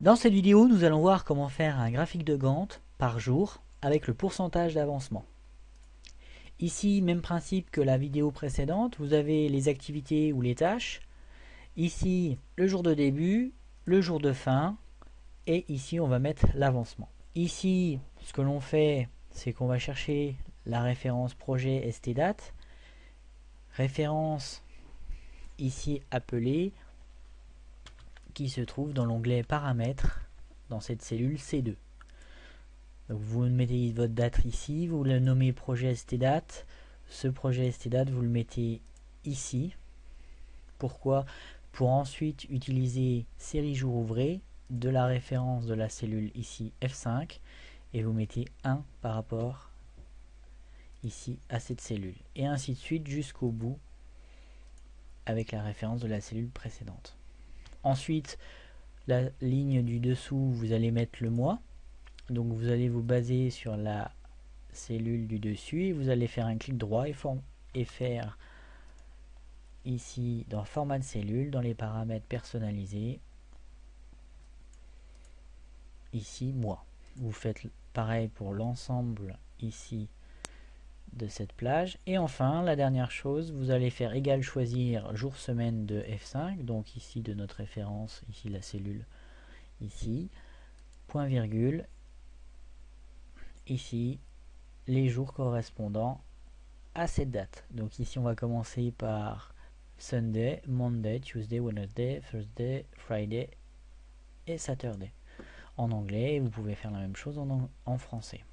Dans cette vidéo, nous allons voir comment faire un graphique de Gantt par jour avec le pourcentage d'avancement. Ici, même principe que la vidéo précédente, vous avez les activités ou les tâches. Ici, le jour de début, le jour de fin, et ici, on va mettre l'avancement. Ici, ce que l'on fait, c'est qu'on va chercher la référence projet stdate, référence ici appelée, qui se trouve dans l'onglet paramètres, dans cette cellule C2. Donc vous mettez votre date ici, vous le nommez projet stdate. Ce projet stdate, vous le mettez ici. Pourquoi? Pour ensuite utiliser série jour ouvré de la référence de la cellule ici F5 et vous mettez 1 par rapport ici à cette cellule. Et ainsi de suite jusqu'au bout avec la référence de la cellule précédente. Ensuite, la ligne du dessous, vous allez mettre le mois. Donc vous allez vous baser sur la cellule du dessus et vous allez faire un clic droit et faire ici dans format de cellule, dans les paramètres personnalisés, ici mois. Vous faites pareil pour l'ensemble ici de cette plage. Et enfin, la dernière chose, vous allez faire égal choisir jour semaine de F5, donc ici de notre référence, ici la cellule, ici, point virgule, ici les jours correspondant à cette date. Donc ici on va commencer par Sunday, Monday, Tuesday, Wednesday, Thursday, Friday et Saturday. En anglais, vous pouvez faire la même chose en français.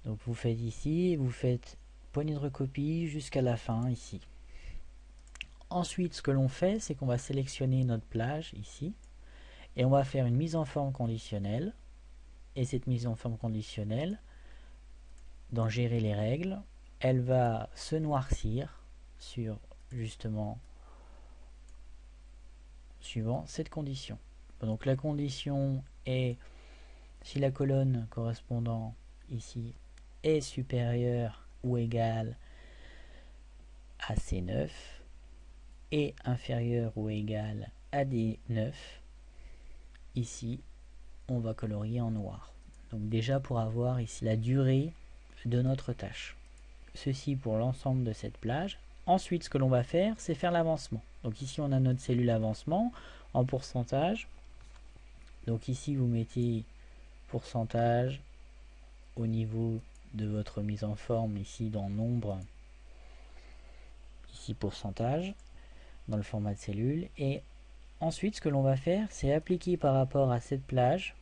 Donc vous faites ici, vous faites poignée de recopie jusqu'à la fin ici. Ensuite, ce que l'on fait, c'est qu'on va sélectionner notre plage ici et on va faire une mise en forme conditionnelle. Et cette mise en forme conditionnelle, dans gérer les règles, elle va se noircir sur justement suivant cette condition. Donc la condition est si la colonne correspondant ici est supérieure ou égale à C9 et inférieure ou égale à D9, ici on va colorier en noir. Donc déjà pour avoir ici la durée de notre tâche. Ceci pour l'ensemble de cette plage. Ensuite, ce que l'on va faire, c'est faire l'avancement. Donc ici, on a notre cellule avancement en pourcentage. Donc ici, vous mettez pourcentage au niveau de votre mise en forme, ici dans nombre, ici pourcentage, dans le format de cellule. Et ensuite, ce que l'on va faire, c'est appliquer par rapport à cette plage,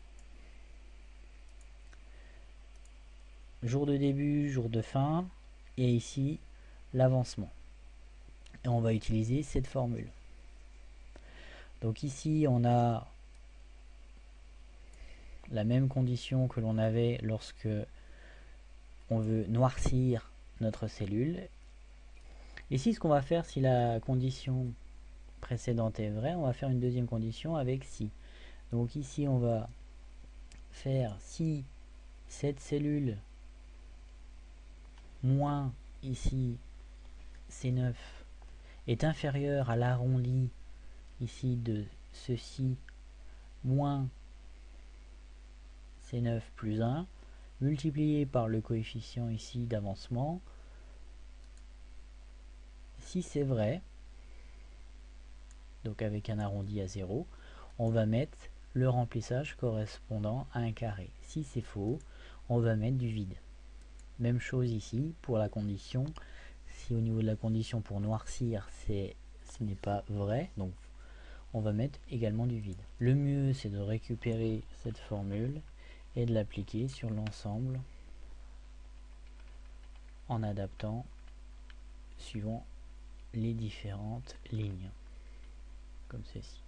jour de début, jour de fin, et ici, l'avancement. Et on va utiliser cette formule. Donc ici, on a la même condition que l'on avait lorsque on veut noircir notre cellule. Ici, ce qu'on va faire, si la condition précédente est vraie, on va faire une deuxième condition avec si. Donc ici, on va faire si cette cellule moins ici C9 est inférieure à l'arrondi ici de ceci moins C9 plus 1 multiplié par le coefficient ici d'avancement. Si c'est vrai, donc avec un arrondi à 0, on va mettre le remplissage correspondant à un carré. Si c'est faux, on va mettre du vide. Même chose ici pour la condition. Si au niveau de la condition pour noircir, ce n'est pas vrai, donc on va mettre également du vide. Le mieux, c'est de récupérer cette formule et de l'appliquer sur l'ensemble en adaptant suivant les différentes lignes, comme ceci.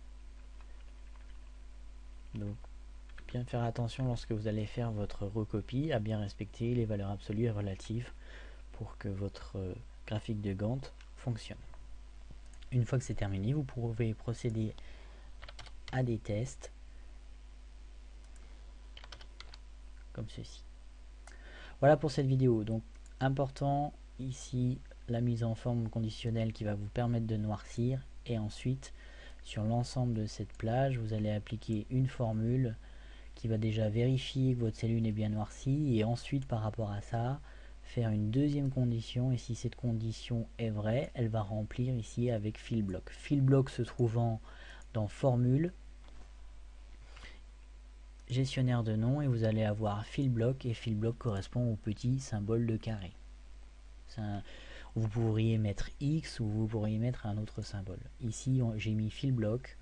Donc, bien faire attention lorsque vous allez faire votre recopie à bien respecter les valeurs absolues et relatives pour que votre graphique de Gantt fonctionne. Une fois que c'est terminé, vous pouvez procéder à des tests comme ceci. Voilà pour cette vidéo. Donc important ici la mise en forme conditionnelle qui va vous permettre de noircir et ensuite sur l'ensemble de cette plage, vous allez appliquer une formule qui va déjà vérifier que votre cellule est bien noircie, et ensuite par rapport à ça, faire une deuxième condition, et si cette condition est vraie, elle va remplir ici avec fill block. Fill block se trouvant dans formule, gestionnaire de nom, et vous allez avoir fill block, et fill block correspond au petit symbole de carré. Vous pourriez mettre X ou vous pourriez mettre un autre symbole. Ici j'ai mis fill block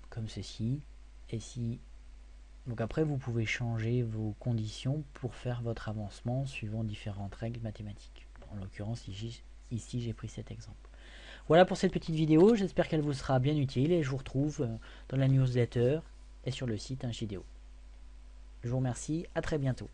comme ceci, et si donc après vous pouvez changer vos conditions pour faire votre avancement suivant différentes règles mathématiques. En l'occurrence ici j'ai pris cet exemple. Voilà pour cette petite vidéo, j'espère qu'elle vous sera bien utile, et je vous retrouve dans la newsletter et sur le site HidéO. Je vous remercie, à très bientôt.